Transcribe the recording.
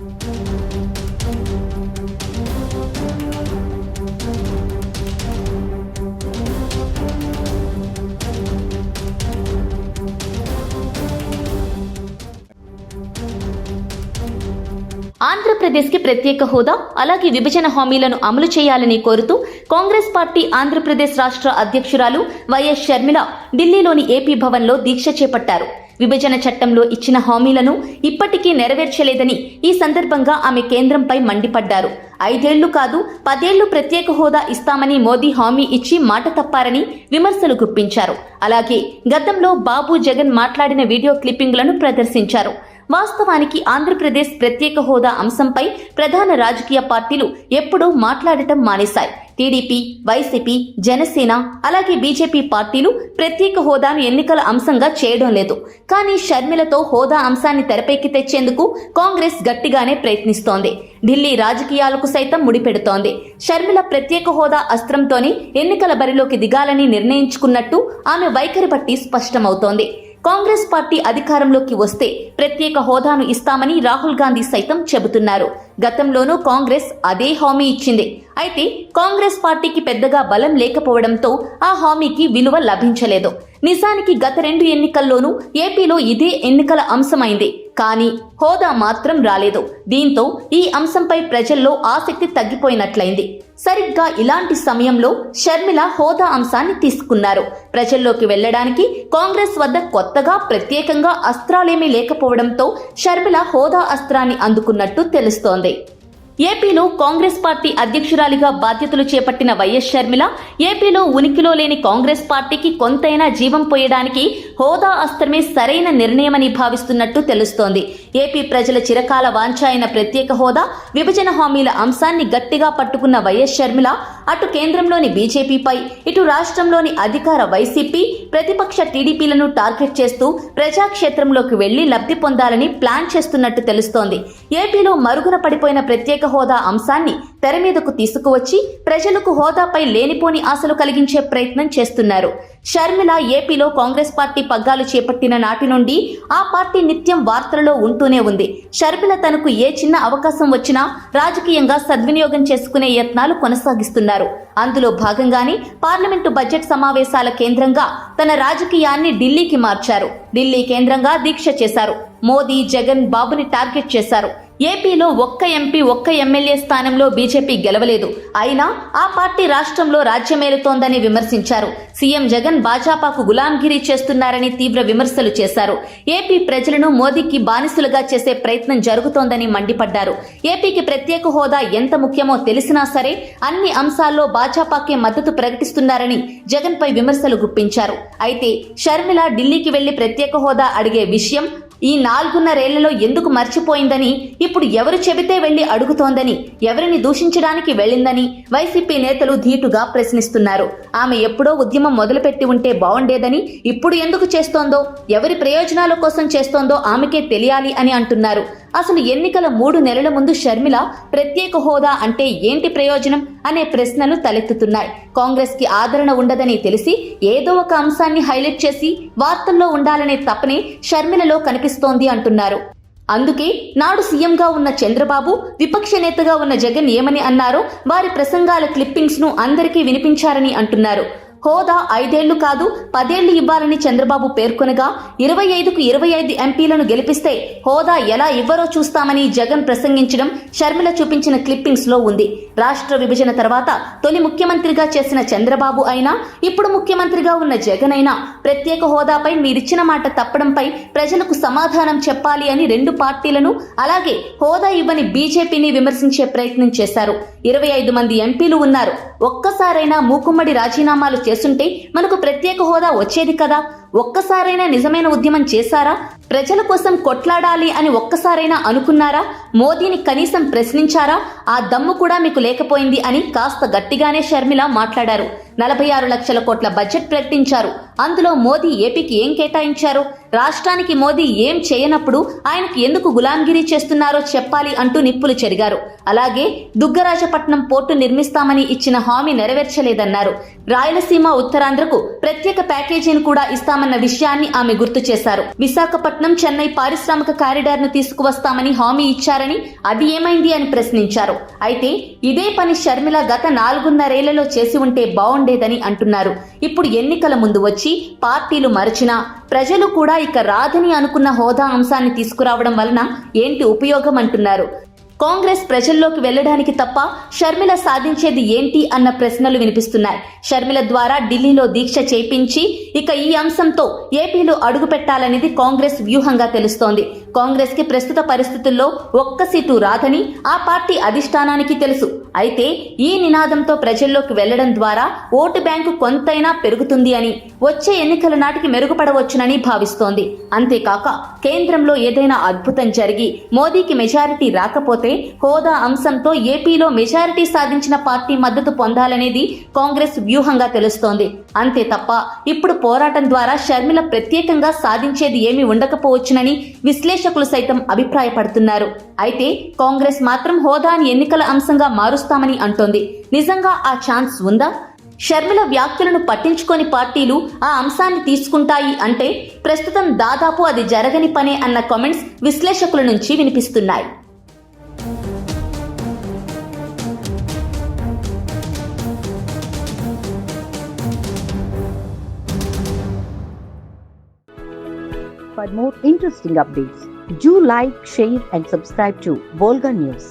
ఆంధ్రప్రదేశ్కి ప్రత్యేక హోదా అలాగే విభజన హామీలను అమలు చేయాలని కోరుతూ కాంగ్రెస్ పార్టీ ఆంధ్రప్రదేశ్ రాష్ట్ర అధ్యక్షురాలు వైఎస్ షర్మిల ఢిల్లీలోని ఏపీ భవన్లో దీక్ష చేపట్టారు. విభజన చట్టంలో ఇచ్చిన హామీలను ఇప్పటికీ నెరవేర్చలేదని ఈ సందర్భంగా ఆమె కేంద్రంపై మండిపడ్డారు. 5 ఏళ్లు కాదు 10 ఏళ్లు ప్రత్యేక హోదా ఇస్తామని మోదీ హామీ ఇచ్చి మాట తప్పారని విమర్శలు గుప్పించారు. అలాగే గతంలో బాబు జగన్ మాట్లాడిన వీడియో క్లిప్పింగ్లను ప్రదర్శించారు. వాస్తవానికి ఆంధ్రప్రదేశ్ ప్రత్యేక హోదా అంశంపై ప్రధాన రాజకీయ పార్టీలు ఎప్పుడూ మాట్లాడటం మానేశాయి. టీడీపీ, వైసీపీ, జనసేన అలాగే బీజేపీ పార్టీలు ప్రత్యేక హోదాను ఎన్నికల అంశంగా చేయడం లేదు. కానీ షర్మిలతో హోదా అంశాన్ని తెరపైకి తెచ్చేందుకు కాంగ్రెస్ గట్టిగానే ప్రయత్నిస్తోంది. ఢిల్లీ రాజకీయాలకు సైతం ముడిపెడుతోంది. షర్మిల ప్రత్యేక హోదా అస్త్రంతోనే ఎన్నికల బరిలోకి దిగాలని నిర్ణయించుకున్నట్టు ఆమె వైఖరి బట్టి స్పష్టమవుతోంది. కాంగ్రెస్ పార్టీ అధికారంలోకి వస్తే ప్రత్యేక హోదాను ఇస్తామని రాహుల్ గాంధీ సైతం చెబుతున్నారు. గతంలోనూ కాంగ్రెస్ అదే హామీ ఇచ్చింది. అయితే కాంగ్రెస్ పార్టీకి పెద్దగా బలం లేకపోవడంతో ఆ హామీకి విలువ లభించలేదు. నిజానికి గత 2 ఎన్నికల్లోనూ ఏపీలో ఇదే ఎన్నికల అంశమైంది. కానీ హోదా మాత్రం రాలేదు. దీంతో ఈ అంశంపై ప్రజల్లో ఆసక్తి తగ్గిపోయినట్లయింది. సరిగ్గా ఇలాంటి సమయంలో షర్మిల హోదా అంశాన్ని తీసుకున్నారు. ప్రజల్లోకి వెళ్లడానికి కాంగ్రెస్ వద్ద కొత్తగా ప్రత్యేకంగా అస్త్రాలేమీ లేకపోవడంతో షర్మిల హోదా అస్త్రాన్ని అందుకున్నట్టు తెలుస్తోంది. ఏపీలో కాంగ్రెస్ పార్టీ అధ్యక్షురాలిగా బాధ్యతలు చేపట్టిన వైఎస్ షర్మిల ఏపీలో ఉనికిలో లేని కాంగ్రెస్ పార్టీకి కొంతైనా జీవం పోయడానికి హోదా అస్త్రమే సరైన నిర్ణయమని భావిస్తున్నట్టు తెలుస్తోంది. ఏపీ ప్రజల చిరకాల వాంఛ అయిన ప్రత్యేక హోదా, విభజన హామీల అంశాన్ని గట్టిగా పట్టుకున్న వైఎస్ షర్మిల అటు కేంద్రంలోని బీజేపీపై, ఇటు రాష్ట్రంలోని అధికార వైసీపీ, ప్రతిపక్ష టీడీపీలను టార్గెట్ చేస్తూ ప్రజాక్షేత్రంలోకి వెళ్లి లబ్ధి పొందాలని ప్లాన్ చేస్తున్నట్టు తెలుస్తోంది. ఏపీలో మరుగున పడిపోయిన ప్రత్యేక హోదా అంశాన్ని తెర మీదకు తీసుకువచ్చి ప్రజలకు హోదాపై లేనిపోని ఆశలు కలిగించే ప్రయత్నం చేస్తున్నారు. షర్మిల ఏపీలో కాంగ్రెస్ పార్టీ పగ్గాలు చేపట్టిన నాటి నుండి ఆ పార్టీ నిత్యం వార్తలలో ఉంటూనే ఉంది. షర్మిల తనకు ఏ చిన్న అవకాశం వచ్చినా రాజకీయంగా సద్వినియోగం చేసుకునే యత్నాలు కొనసాగిస్తున్నారు. అందులో భాగంగానే పార్లమెంటు బడ్జెట్ సమావేశాల కేంద్రంగా తన రాజకీయాన్ని ఢిల్లీకి మార్చారు. ఢిల్లీ కేంద్రంగా దీక్ష చేశారు. మోదీ, జగన్, బాబుని టార్గెట్ చేశారు. ఏపీలో ఒక్క ఎంపీ, ఒక్క ఎమ్మెల్యే స్థానంలో బీజేపీ గెలవలేదు. అయినా ఆ పార్టీ రాష్ట్రంలో రాజ్యమేలుతోందని విమర్శించారు. సీఎం జగన్ భాజపాకు గులాంగిరీ చేస్తున్నారని తీవ్ర విమర్శలు చేశారు. ఏపీ ప్రజలను మోదీకి బానిసలుగా చేసే ప్రయత్నం జరుగుతోందని మండిపడ్డారు. ఏపీకి ప్రత్యేక హోదా ఎంత ముఖ్యమో తెలిసినా సరే అన్ని అంశాల్లో భాజపాకే మద్దతు ప్రకటిస్తున్నారని జగన్ పై విమర్శలు గుప్పించారు. అయితే షర్మిల ఢిల్లీకి వెళ్లి ప్రత్యేక హోదా అడిగే విషయం ఈ 4.5 ఏళ్లలో ఎందుకు మర్చిపోయిందని, ఇప్పుడు ఎవరు చెబితే వెళ్లి అడుగుతోందని, ఎవరిని దూషించడానికి వెళ్లిందని వైసీపీ నేతలు ధీటుగా ప్రశ్నిస్తున్నారు. ఆమె ఎప్పుడో ఉద్యమం మొదలుపెట్టి ఉంటే బాగుండేదని, ఇప్పుడు ఎందుకు చేస్తోందో, ఎవరి ప్రయోజనాల కోసం చేస్తోందో ఆమెకే తెలియాలి అని అంటున్నారు. అసలు ఎన్నికల 3 నెలల ముందు షర్మిల ప్రత్యేక హోదా అంటే ఏంటి ప్రయోజనం అనే ప్రశ్నలు తలెత్తుతున్నాయి. కాంగ్రెస్ కి ఆదరణ ఉండదని తెలిసి ఏదో ఒక అంశాన్ని హైలైట్ చేసి వార్తల్లో ఉండాలనే తపనే షర్మిలలో కనిపిస్తోంది అంటున్నారు. అందుకే నాడు సీఎంగా ఉన్న చంద్రబాబు, విపక్ష నేతగా ఉన్న జగన్ ఏమని అన్నారో వారి ప్రసంగాల క్లిప్పింగ్స్ ను అందరికీ వినిపించారని అంటున్నారు. హోదా 5 ఏళ్లు కాదు 10 ఏళ్లు ఇవ్వాలని చంద్రబాబు పేర్కొనగా 25కు 25 ఎంపీలను గెలిపిస్తే హోదా ఎలా ఇవ్వరో చూస్తామని జగన్ ప్రసంగించడం షర్మిల చూపించిన క్లిప్పింగ్స్ లో ఉంది. రాష్ట్ర విభజన తర్వాత తొలి ముఖ్యమంత్రిగా చేసిన చంద్రబాబు అయినా, ఇప్పుడు ముఖ్యమంత్రిగా ఉన్న జగన్ అయినా ప్రత్యేక హోదాపై మీరిచ్చిన మాట తప్పడంపై ప్రజలకు సమాధానం చెప్పాలి అని 2 పార్టీలను, అలాగే హోదా ఇవ్వని బీజేపీని విమర్శించే ప్రయత్నం చేశారు. 25 మంది ఎంపీలు ఉన్నారు. ఒక్కసారైనా మూకుమ్మడి రాజీనామాలు చేస్తుంటే మనకు ప్రత్యేక హోదా వచ్చేది కదా. ఒక్కసారైనా నిజమైన ఉద్యమం చేశారా? ప్రజల కోసం కొట్లాడాలి అని ఒక్కసారైనా అనుకున్నారా? మోదీని కనీసం ప్రశ్నించారా? ఆ దమ్ము కూడా మీకు లేకపోయింది అని కాస్త గట్టిగానే షర్మిల మాట్లాడారు. 46 లక్షల కోట్ల బడ్జెట్ ప్రకటించారు. అందులో మోదీ ఏపీకి ఏం కేటాయించారు, రాష్ట్రానికి మోదీ ఏం చేయనప్పుడు ఆయనకు ఎందుకు గులాంగిరీ చేస్తున్నారో చెప్పాలి అంటూ నిప్పులు చెరిగారు. అలాగే దుగ్గరాజపట్నం పోర్టు నిర్మిస్తామని ఇచ్చిన హామీ నెరవేర్చలేదన్నారు. రాయలసీమ, ఉత్తరాంధ్రకు ప్రత్యేక ప్యాకేజీని కూడా ఇస్తామన్న విషయాన్ని ఆమె గుర్తు చేశారు. విశాఖపట్నం, చెన్నై పారిశ్రామిక కారిడార్ ను తీసుకువస్తామని హామీ ఇచ్చారని, అది ఏమైంది అని ప్రశ్నించారు. అయితే ఇదే పని షర్మిల గత 4.5 చేసి ఉంటే బాగుండేదని అంటున్నారు. ఇప్పుడు ఎన్నికల ముందు వచ్చి పార్టీలు మరచినా ప్రజలు కూడా ఇక రాదని అనుకున్న హోదా అంశాన్ని తీసుకురావడం వలన ఏంటి ఉపయోగం అంటున్నారు. కాంగ్రెస్ ప్రజల్లోకి వెళ్లడానికి తప్ప షర్మిల సాధించేది ఏంటి అన్న ప్రశ్నలు వినిపిస్తున్నాయి. షర్మిల ద్వారా ఢిల్లీలో దీక్ష చేపించి ఇక ఈ అంశంతో ఏపీలో అడుగు పెట్టాలనేది కాంగ్రెస్ వ్యూహంగా తెలుస్తోంది. కాంగ్రెస్ కి ప్రస్తుత పరిస్థితుల్లో ఒక్క సీటు రాదని ఆ పార్టీ అధిష్టానానికి తెలుసు. అయితే ఈ నినాదంతో ప్రజల్లోకి వెళ్లడం ద్వారా ఓటు బ్యాంకు కొంతైనా పెరుగుతుంది అని, వచ్చే ఎన్నికల నాటికి మెరుగుపడవచ్చునని భావిస్తోంది. అంతేకాక కేంద్రంలో ఏదైనా అద్భుతం జరిగి మోదీకి మెజారిటీ రాకపోతే హోదా అంశంతో ఏపీలో మెజారిటీ సాధించిన పార్టీ మద్దతు పొందాలనేది కాంగ్రెస్ వ్యూహంగా తెలుస్తోంది. అంతే తప్ప ఇప్పుడు పోరాటం ద్వారా షర్మిల ప్రత్యేకంగా సాధించేది ఏమీ ఉండకపోవచ్చునని విశ్లేషకులు సైతం అభిప్రాయపడుతున్నారు. అయితే కాంగ్రెస్ మాత్రం హోదాని ఎన్నికల అంశంగా మారుస్తామని అంటోంది. నిజంగా ఆ ఛాన్స్ ఉందా? షర్మిల వ్యాఖ్యలను పట్టించుకొని పార్టీలు ఆ అంశాన్ని తీసుకుంటాయి అంటే ప్రస్తుతం దాదాపు అది జరగని పనే అన్న కామెంట్స్ విశ్లేషకుల నుంచి వినిపిస్తున్నాయి. For more interesting updates, do like, share and subscribe to Volga News.